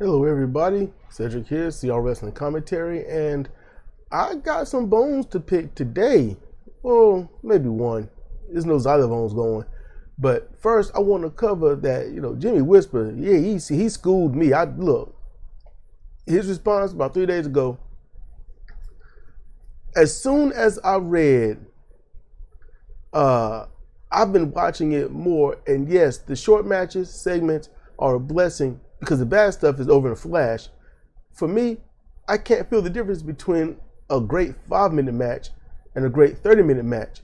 Hello everybody, Cedric here, CR Wrestling Commentary, and I got some bones to pick today. Well, maybe one. There's no xylophones going. But first, I want to cover that, Jimmy Whisper, yeah, he schooled me. Look, his response about 3 days ago, as soon as I read, I've been watching it more, and yes, the short matches, segments are a blessing, because the bad stuff is over in a flash. For me, I can't feel the difference between a great 5-minute match and a great 30-minute match.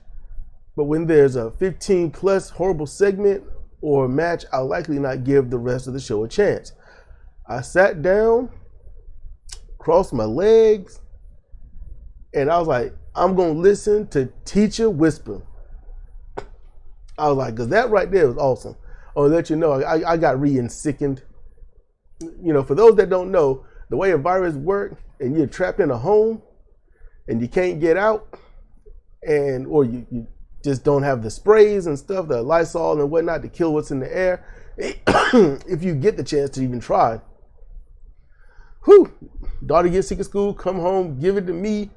But when there's a 15-plus horrible segment or a match, I'll likely not give the rest of the show a chance. I sat down, crossed my legs, and I was like, I'm going to listen to Teacher Whisper. I was like, because that right there was awesome. I'll let you know, I got re-sickened. For those that don't know, the way a virus works and you're trapped in a home and you can't get out, or you just don't have the sprays and stuff, the Lysol and whatnot to kill what's in the air, if you get the chance to even try. Daughter gets sick of school, come home, give it to me.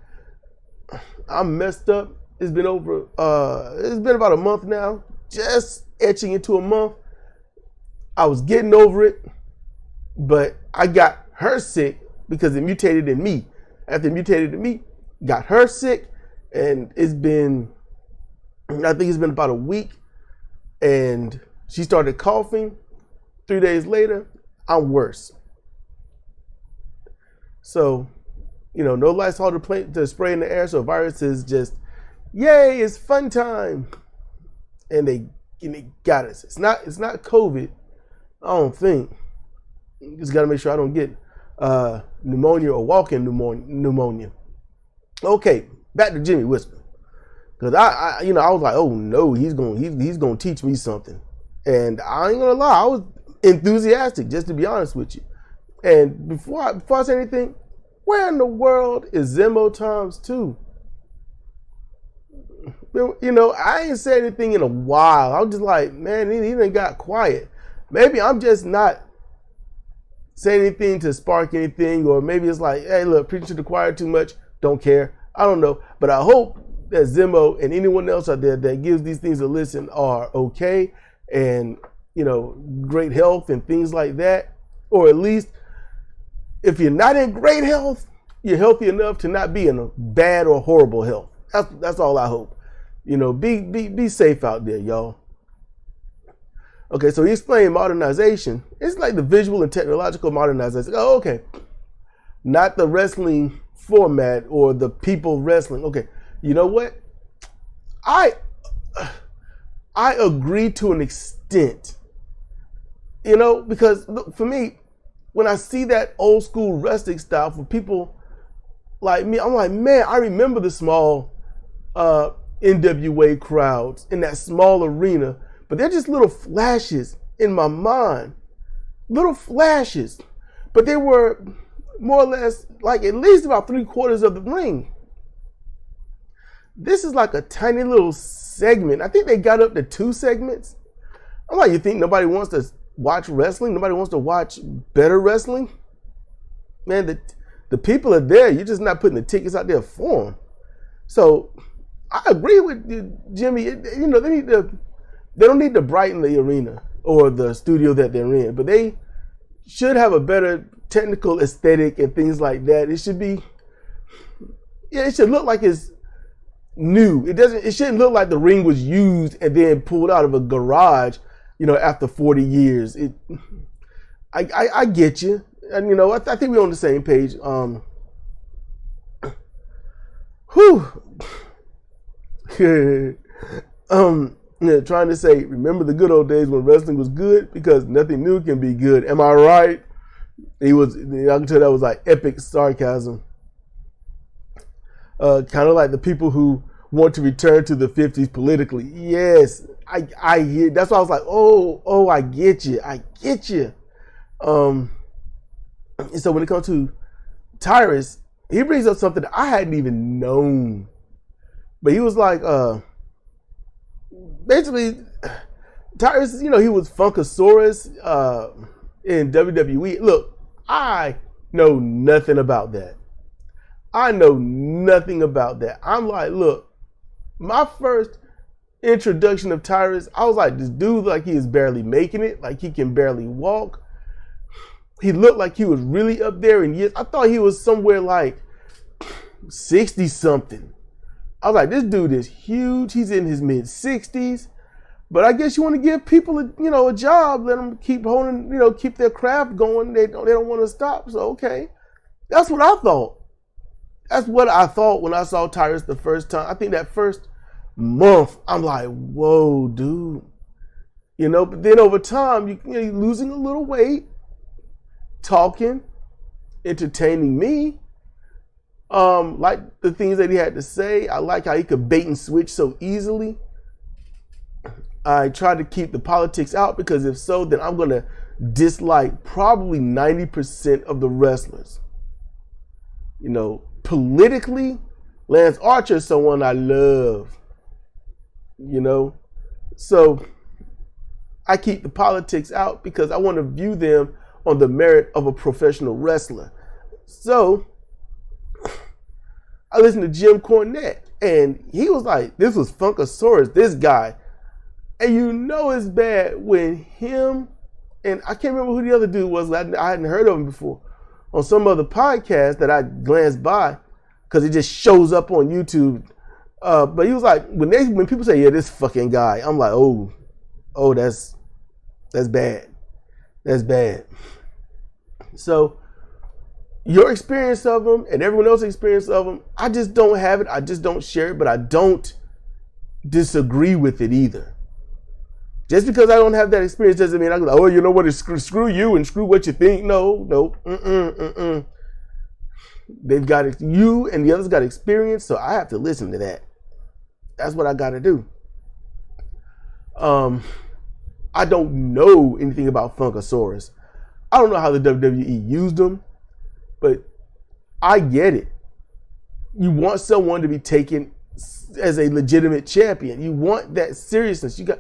I'm messed up. It's been about a month now, just etching into a month. I was getting over it, but I got her sick because it mutated in me. After it mutated in me, got her sick, and I think it's been about a week, and she started coughing. 3 days later, I'm worse. So, no Lysol to spray in the air, so virus is just, yay, it's fun time. And they got us. It's not COVID, I don't think. Just got to make sure I don't get pneumonia or walk-in pneumonia. Okay, back to Jimmy Whisper, because I was like, oh no, he's gonna teach me something, and I ain't gonna lie, I was enthusiastic, just to be honest with you. And before I say anything, where in the world is Zemo times 2? I ain't said anything in a while. I was just like, man, he done got quiet. Maybe I'm just not saying anything to spark anything, or maybe it's like, hey, look, preaching to the choir too much, don't care. I don't know. But I hope that Zemo and anyone else out there that gives these things a listen are okay and, great health and things like that. Or at least, if you're not in great health, you're healthy enough to not be in a bad or horrible health. That's all I hope. Be safe out there, y'all. Okay, so he explained modernization. It's like the visual and technological modernization. Oh, okay. Not the wrestling format or the people wrestling. Okay, you know what? I agree to an extent. Because for me, when I see that old school wrestling style for people like me, I'm like, man, I remember the small NWA crowds in that small arena. But they're just little flashes in my mind. Little flashes. But they were more or less like at least about 3/4 of the ring. This is like a tiny little segment. I think they got up to 2 segments. I'm like, you think nobody wants to watch wrestling? Nobody wants to watch better wrestling? Man, the people are there. You're just not putting the tickets out there for them. So I agree with you, Jimmy. They don't need to brighten the arena or the studio that they're in, but they should have a better technical aesthetic and things like that. It should be, it should look like it's new. It shouldn't look like the ring was used and then pulled out of a garage, after 40 years. I get you. And, I think we're on the same page. Trying to say, remember the good old days when wrestling was good, because nothing new can be good. Am I right? I can tell that was like epic sarcasm. Kind of like the people who want to return to the 50s politically. Yes, I hear. That's why I was like, oh, I get you. And so when it comes to Tyrus, he brings up something that I hadn't even known. But he was like, basically, Tyrus, he was Funkasaurus in WWE. Look, I know nothing about that. I know nothing about that. I'm like, look, my first introduction of Tyrus, I was like, this dude, like he is barely making it, like he can barely walk. He looked like he was really up there in years. I thought he was somewhere like 60 something. I was like, this dude is huge. He's in his mid 60s. But I guess you want to give people a job, let them keep holding, keep their craft going. They don't want to stop. So okay. That's what I thought. That's what I thought when I saw Tyrus the first time. I think that first month, I'm like, whoa, dude. But then over time, you're losing a little weight, talking, entertaining me. Like the things that he had to say. I like how he could bait and switch so easily. I try to keep the politics out because if so, then I'm going to dislike probably 90% of the wrestlers. Politically, Lance Archer is someone I love. So I keep the politics out because I want to view them on the merit of a professional wrestler. So I listened to Jim Cornette and he was like, this was Funkasaurus, this guy. And it's bad when him and I can't remember who the other dude was. I hadn't heard of him before on some other podcast that I glanced by because it just shows up on YouTube. But he was like, when people say, yeah, this fucking guy, I'm like, oh, that's bad. That's bad. So your experience of him and everyone else's experience of him, I just don't have it. I just don't share it, but I don't disagree with it either. Just because I don't have that experience doesn't mean I go, oh, you know what? It's screw you and screw what you think. No. They've got it. You and the others got experience, so I have to listen to that. That's what I got to do. I don't know anything about Funkasaurus. I don't know how the WWE used him, but I get it. You want someone to be taken as a legitimate champion. You want that seriousness. You got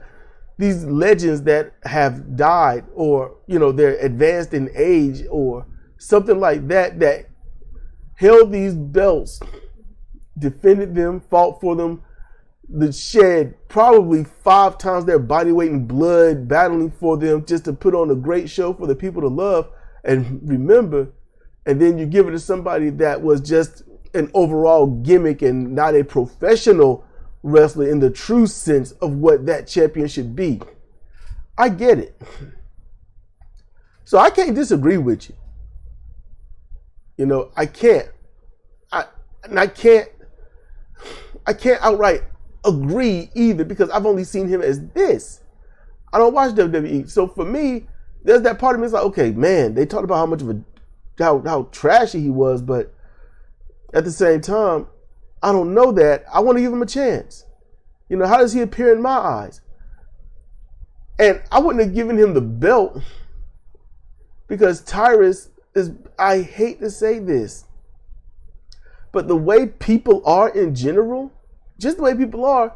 these legends that have died or, they're advanced in age or something like that held these belts, defended them, fought for them, that shed probably 5 times their body weight in blood, battling for them just to put on a great show for the people to love and remember. And then you give it to somebody that was just an overall gimmick and not a professional wrestler in the true sense of what that champion should be. I get it. So I can't disagree with you. I can't. I can't outright agree either because I've only seen him as this. I don't watch WWE. So for me, there's that part of me that's like, okay, man, they talked about how much of how trashy he was, but at the same time, I don't know that. I want to give him a chance. How does he appear in my eyes? And I wouldn't have given him the belt because Tyrus is, I hate to say this, but the way people are in general, just the way people are,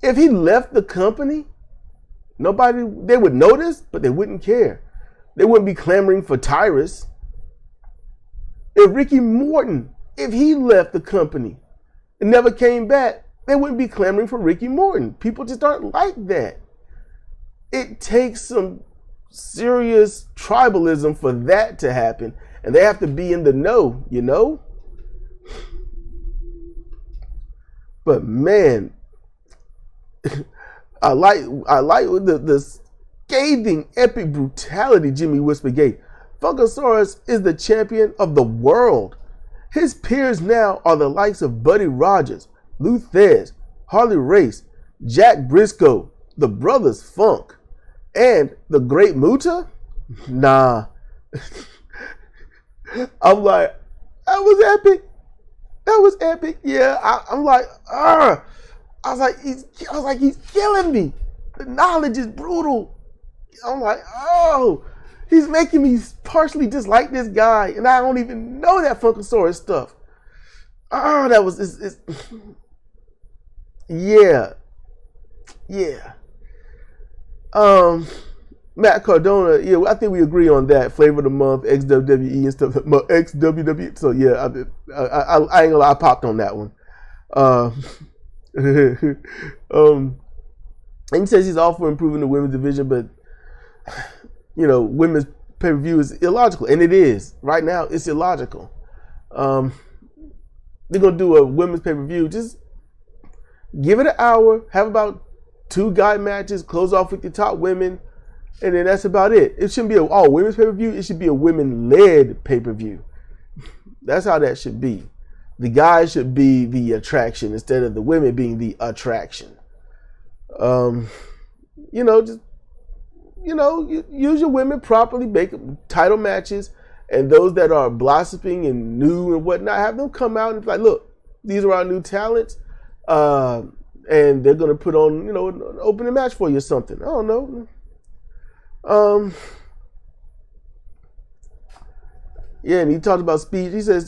if he left the company, they would notice, but they wouldn't care. They wouldn't be clamoring for Tyrus. If Ricky Morton, if he left the company and never came back, they wouldn't be clamoring for Ricky Morton. People just aren't like that. It takes some serious tribalism for that to happen, and they have to be in the know, But man, I like the scathing, epic brutality Jimmy Whisper gave. Funkasaurus is the champion of the world. His peers now are the likes of Buddy Rogers, Lou Thez, Harley Race, Jack Briscoe, the Brothers Funk, and the Great Muta? Nah. I'm like, that was epic. That was epic. Yeah, I'm like, I was like, he's killing me. The knowledge is brutal. I'm like, oh, he's making me partially dislike this guy, and I don't even know that Funkasaurus stuff. Oh, that was, yeah. Matt Cardona, yeah, I think we agree on that. Flavor of the month, XWWE and stuff. XWWE. So yeah, I ain't gonna lie, I popped on that one. And he says he's all for improving the women's division, but women's pay-per-view is illogical, and it is right now. It's illogical. They're gonna do a women's pay-per-view. Just give it an hour. Have about 2 guy matches. Close off with the top women. And then that's about it. It shouldn't be an all women's pay-per-view. It should be a women-led pay-per-view. That's how that should be. The guys should be the attraction instead of the women being the attraction. Use your women properly, make title matches, and those that are blossoming and new and whatnot, have them come out and be like, look, these are our new talents, and they're gonna put on, an opening match for you or something. I don't know. And he talked about speed. He says,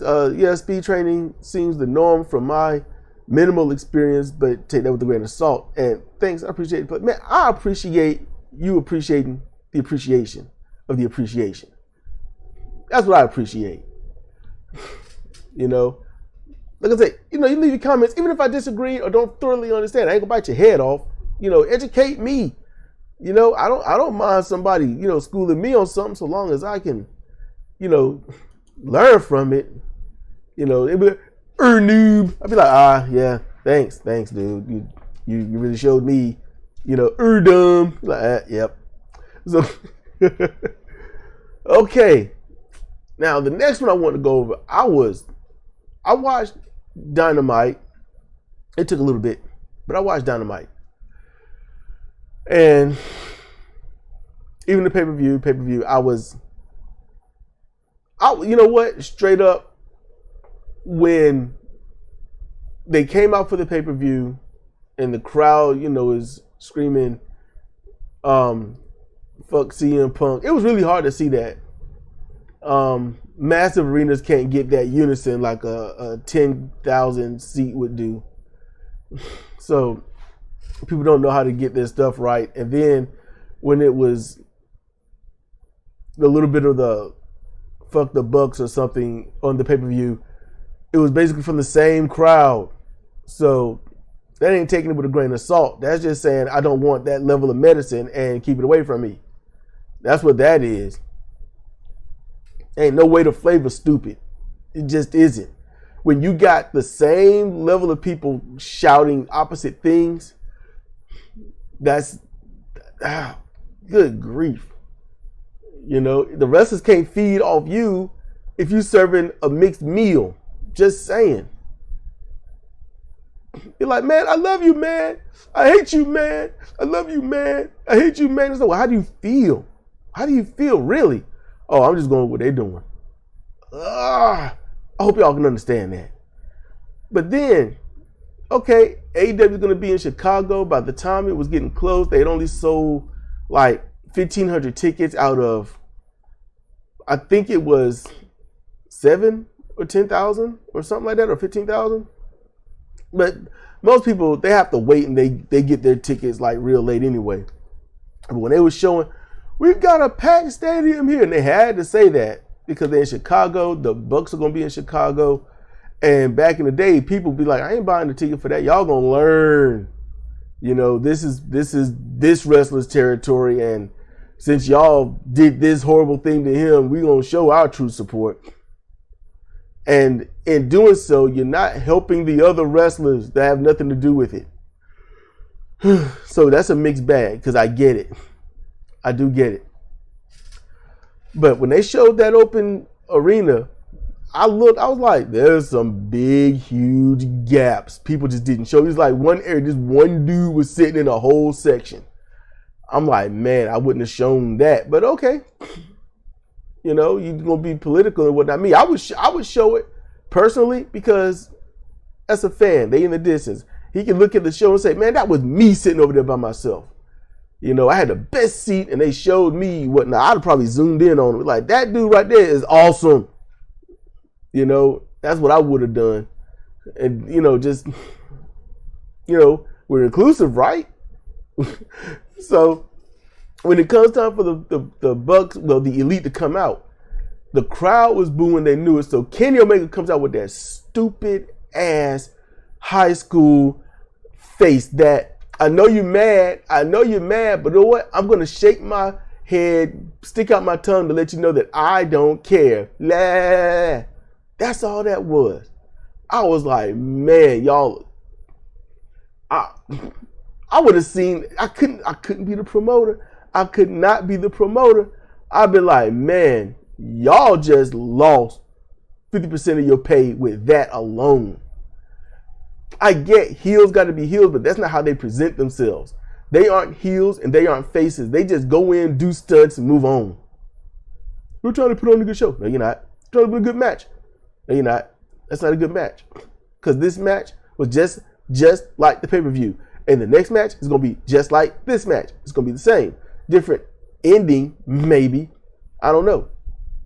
speed training seems the norm from my minimal experience, but take that with a grain of salt. And thanks, I appreciate it. But man, I appreciate you appreciating the appreciation of the appreciation. That's what I appreciate. Like I say, you leave your comments, even if I disagree or don't thoroughly understand. I ain't gonna bite your head off. Educate me. I don't mind somebody, schooling me on something so long as I can, learn from it. It be noob. I'd be like, yeah, thanks, dude. You really showed me, dumb. Like, yep. So, okay. Now the next one I want to go over, I watched Dynamite. It took a little bit, but I watched Dynamite. And even the pay-per-view, straight up, when they came out for the pay-per-view and the crowd, is screaming, fuck CM Punk. It was really hard to see that. Massive arenas can't get that unison like a 10,000 seat would do. So people don't know how to get their stuff right. And then when it was a little bit of the fuck the Bucks or something on the pay-per-view, it was basically from the same crowd. So that ain't taking it with a grain of salt. That's just saying I don't want that level of medicine and keep it away from me. That's what that is. Ain't no way to flavor stupid. It just isn't. When you got the same level of people shouting opposite things, that's good grief. The wrestlers can't feed off you if you're serving a mixed meal. Just saying. You're like, man, I love you, man. I hate you, man. I love you, man. I hate you, man. So, well, how do you feel? How do you feel, really? Oh, I'm just going with what they're doing. I hope y'all can understand that. But then, okay, AEW is going to be in Chicago. By the time it was getting close, they had only sold like 1,500 tickets out of, I think it was 7 or 10,000 or something like that, or 15,000. But most people, they have to wait and they get their tickets like real late anyway. But when they were showing, we've got a packed stadium here, and they had to say that because they're in Chicago. The Bucks are going to be in Chicago. And back in the day, people be like, I ain't buying the ticket for that. Y'all going to learn. This is this wrestler's territory, and since y'all did this horrible thing to him, we're going to show our true support. And in doing so, you're not helping the other wrestlers that have nothing to do with it. So that's a mixed bag, because I get it. I do get it. But when they showed that open arena, I was like, there's some big, huge gaps. People just didn't show. It was like one area, just one dude was sitting in a whole section. I'm like, man, I wouldn't have shown that. But okay. You're going to be political and whatnot. Me, I would show it personally because as a fan, they in the distance. He can look at the show and say, man, that was me sitting over there by myself. I had the best seat and they showed me whatnot. I'd have probably zoomed in on it. Like, that dude right there is awesome. That's what I would have done. And, we're inclusive, right? So, when it comes time for the Bucks, well, the Elite to come out, the crowd was booing. They knew it. So Kenny Omega comes out with that stupid ass high school face that I know you're mad. I know you're mad, but you know what? I'm going to shake my head, stick out my tongue to let you know that I don't care. Blah. That's all that was. I was like, man, y'all, I would have seen, I couldn't be the promoter. I could not be the promoter. I'd be like, man, y'all just lost 50% of your pay with that alone. I get heels got to be heels, but that's not how they present themselves. They aren't heels and they aren't faces. They just go in, do stunts, and move on. We're trying to put on a good show. No, you're not. We're trying to put a good match. No, you're not. That's not a good match. Because this match was just like the pay-per-view. And the next match is going to be just like this match. It's going to be the same. Different ending, maybe. I don't know.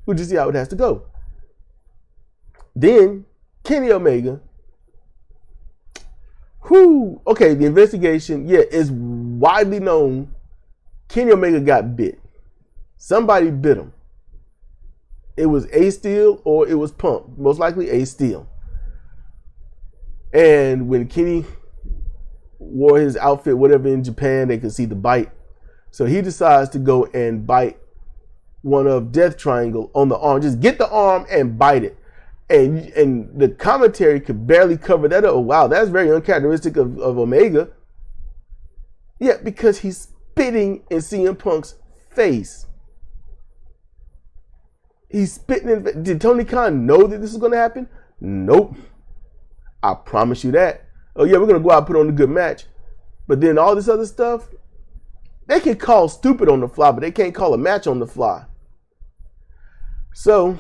We'll just see how it has to go. Then, Kenny Omega. Okay, the investigation, is widely known. Kenny Omega got bit. Somebody bit him. It was Ace Steel or it was Punk. Most likely Ace Steel. And when Kenny wore his outfit, whatever, in Japan, they could see the bite. So he decides to go and bite one of Death Triangle on the arm. Just get the arm and bite it. And the commentary could barely cover that up. Oh, wow, that's very uncharacteristic of Omega. Yeah, because he's spitting in CM Punk's face. He's spitting in. Did Tony Khan know that this was going to happen? Nope. I promise you that. Oh, yeah, we're going to go out and put on a good match. But then all this other stuff, they can call stupid on the fly, but they can't call a match on the fly. So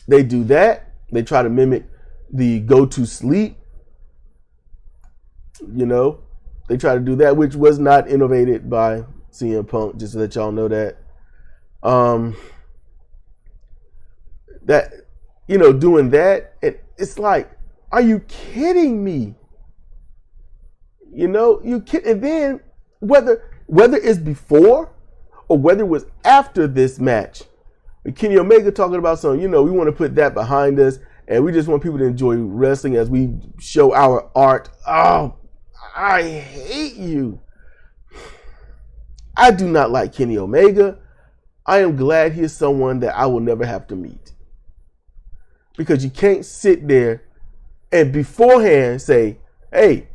they do that. They try to mimic the go to sleep. They try to do that, which was not innovated by CM Punk, just to let y'all know that. Doing that, it's like, are you kidding me? You kid. And then whether it's before or whether it was after this match, Kenny Omega talking about something, we want to put that behind us and we just want people to enjoy wrestling as we show our art. Oh, I hate you. I do not like Kenny Omega. I am glad he is someone that I will never have to meet. Because you can't sit there and beforehand say, hey,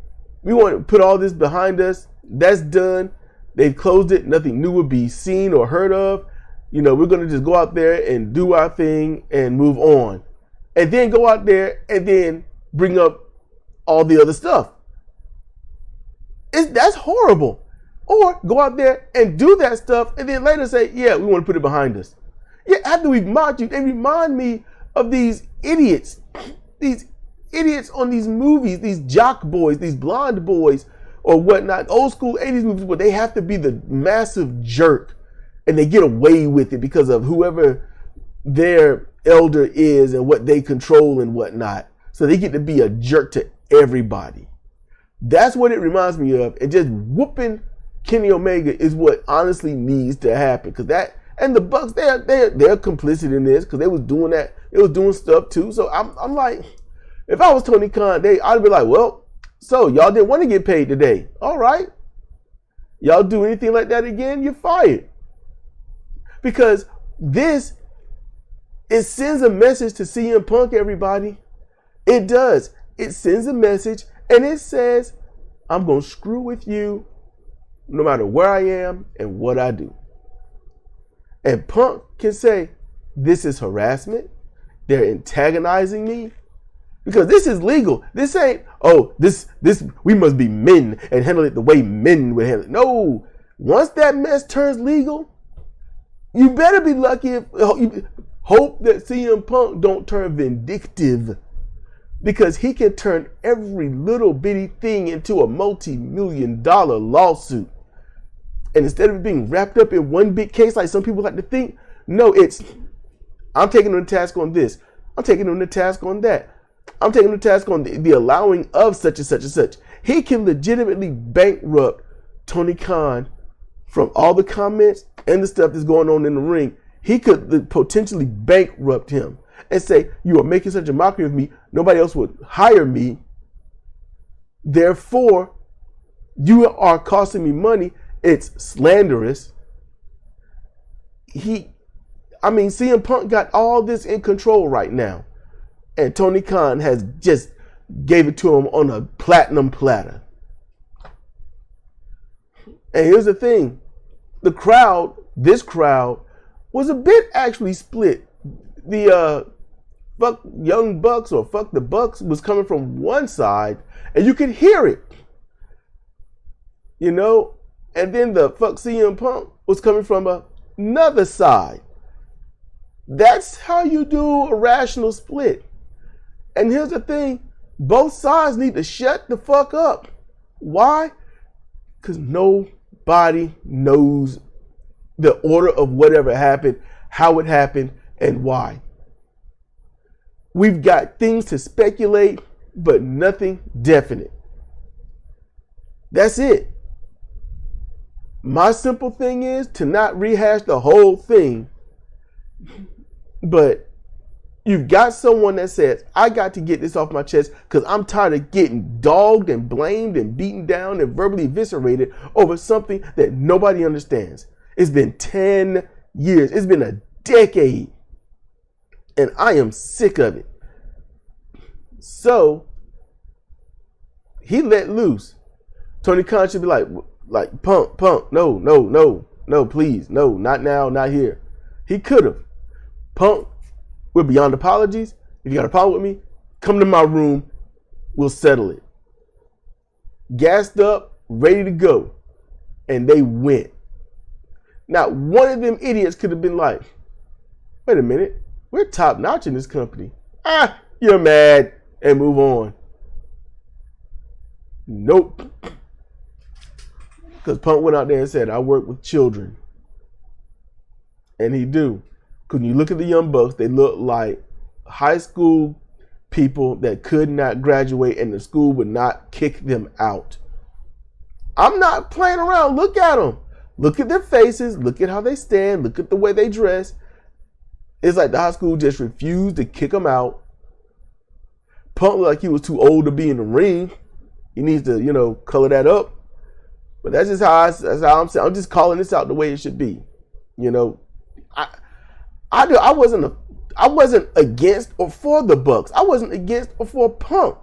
we want to put all this behind us. That's done. They've closed it. Nothing new will be seen or heard of. We're going to just go out there and do our thing and move on. And then go out there and then bring up all the other stuff. That's horrible. Or go out there and do that stuff and then later say, yeah, we want to put it behind us. Yeah, after we've mocked you, they remind me of these idiots. These idiots on these movies, these jock boys, these blonde boys or whatnot, old school 80s movies where they have to be the massive jerk and they get away with it because of whoever their elder is and what they control and whatnot. So they get to be a jerk to everybody. That's what it reminds me of. And just whooping Kenny Omega is what honestly needs to happen. Because that, and the Bucks, they're complicit in this because they was doing that. They was doing stuff too. So I'm like, if I was Tony Khan, I'd be like, well, so y'all didn't want to get paid today. All right. Y'all do anything like that again, you're fired. Because it sends a message to CM Punk, everybody. It does. It sends a message and it says, I'm going to screw with you no matter where I am and what I do. And Punk can say, this is harassment. They're antagonizing me. Because this is legal. This ain't, this we must be men and handle it the way men would handle it. No. Once that mess turns legal, you better be lucky if hope that CM Punk don't turn vindictive. Because he can turn every little bitty thing into a multi-million-dollar lawsuit. And instead of being wrapped up in one big case like some people like to think, no, it's, I'm taking him to task on this. I'm taking him to task on that. I'm taking him to task on the allowing of such and such and such. He can legitimately bankrupt Tony Khan from all the comments and the stuff that's going on in the ring, he could potentially bankrupt him and say, you are making such a mockery of me, nobody else would hire me. Therefore, you are costing me money. It's slanderous. CM Punk got all this in control right now. And Tony Khan has just gave it to him on a platinum platter. And here's the thing. This crowd was a bit actually split. The fuck Young Bucks or fuck the Bucks was coming from one side, and you could hear it. And then the fuck CM Punk was coming from another side. That's how you do a rational split. And here's the thing. Both sides need to shut the fuck up. Why? Because nobody knows the order of whatever happened, how it happened, and why. We've got things to speculate, but nothing definite. That's it. My simple thing is to not rehash the whole thing, but you've got someone that says, I got to get this off my chest because I'm tired of getting dogged and blamed and beaten down and verbally eviscerated over something that nobody understands. It's been 10 years. It's been a decade. And I am sick of it. So he let loose. Tony Khan should be like Punk, no, please, no, not now, not here. He could have. Punk, we're beyond apologies. If you got a problem with me, come to my room. We'll settle it. Gassed up, ready to go. And they went. Now, one of them idiots could have been like, wait a minute, we're top notch in this company. You're mad, and move on. Nope. Because Punk went out there and said, I work with children. And he do. Because when you look at the Young Bucks, they look like high school people that could not graduate and the school would not kick them out. I'm not playing around. Look at them. Look at their faces. Look at how they stand. Look at the way they dress. It's like the high school just refused to kick them out. Punk looked like he was too old to be in the ring. He needs to, color that up. But that's just how I'm saying. I'm just calling this out the way it should be. I wasn't against or for the Bucks. I wasn't against or for Punk.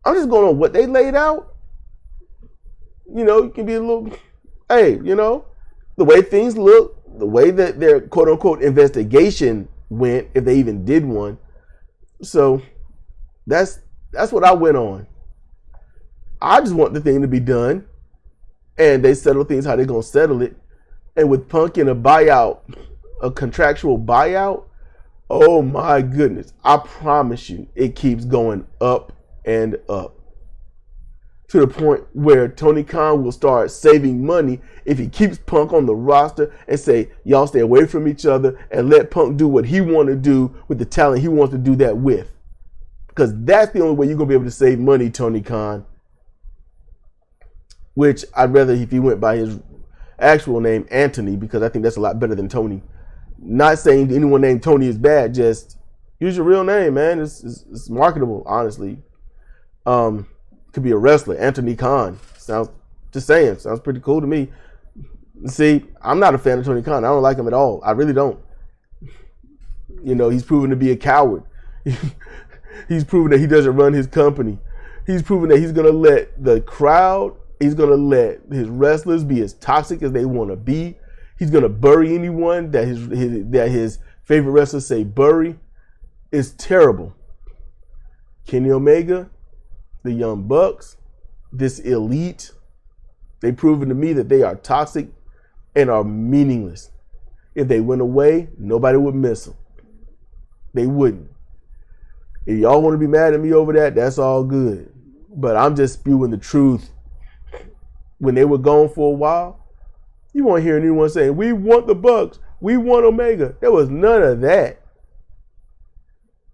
I'm just going on what they laid out. You can be a little, the way things look, the way that their quote unquote investigation went, if they even did one. So that's what I went on. I just want the thing to be done. And they settle things how they're going to settle it. And with Punk in a buyout, a contractual buyout, oh my goodness. I promise you, it keeps going up and up. To the point where Tony Khan will start saving money if he keeps Punk on the roster and say, y'all stay away from each other and let Punk do what he want to do with the talent he wants to do that with. Because that's the only way you're going to be able to save money, Tony Khan. Which I'd rather if he went by his actual name, Anthony, because I think that's a lot better than Tony. Not saying anyone named Tony is bad, just use your real name, man. It's marketable, honestly. Could be a wrestler, Anthony Khan. Sounds pretty cool to me. See, I'm not a fan of Tony Khan. I don't like him at all. I really don't. He's proven to be a coward. He's proven that he doesn't run his company. He's proven that he's going to let the crowd, he's going to let his wrestlers be as toxic as they want to be. He's going to bury anyone that his favorite wrestlers say bury. It's terrible. Kenny Omega, the Young Bucks, this elite, they've proven to me that they are toxic and are meaningless. If they went away, nobody would miss them. They wouldn't. If y'all want to be mad at me over that, that's all good. But I'm just spewing the truth. When they were gone for a while, you won't hear anyone saying, we want the Bucks, we want Omega. There was none of that.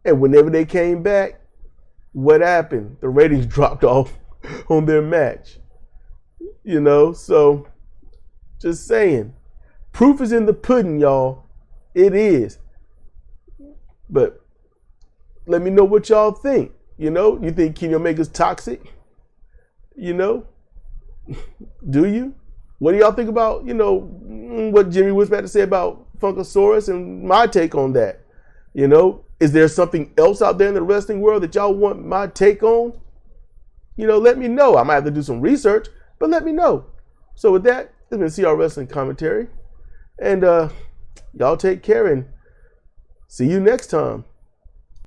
And whenever they came back, what happened? The ratings dropped off on their match. So Just saying. Proof is in the pudding, y'all. It is. But let me know what y'all think. You think Kenny Omega's toxic? Do you? What do y'all think about, what Jimmy was about to say about Funkasaurus and my take on that? Is there something else out there in the wrestling world that y'all want my take on? Let me know. I might have to do some research, but let me know. So with that, it's been CR Wrestling Commentary. And y'all take care and see you next time.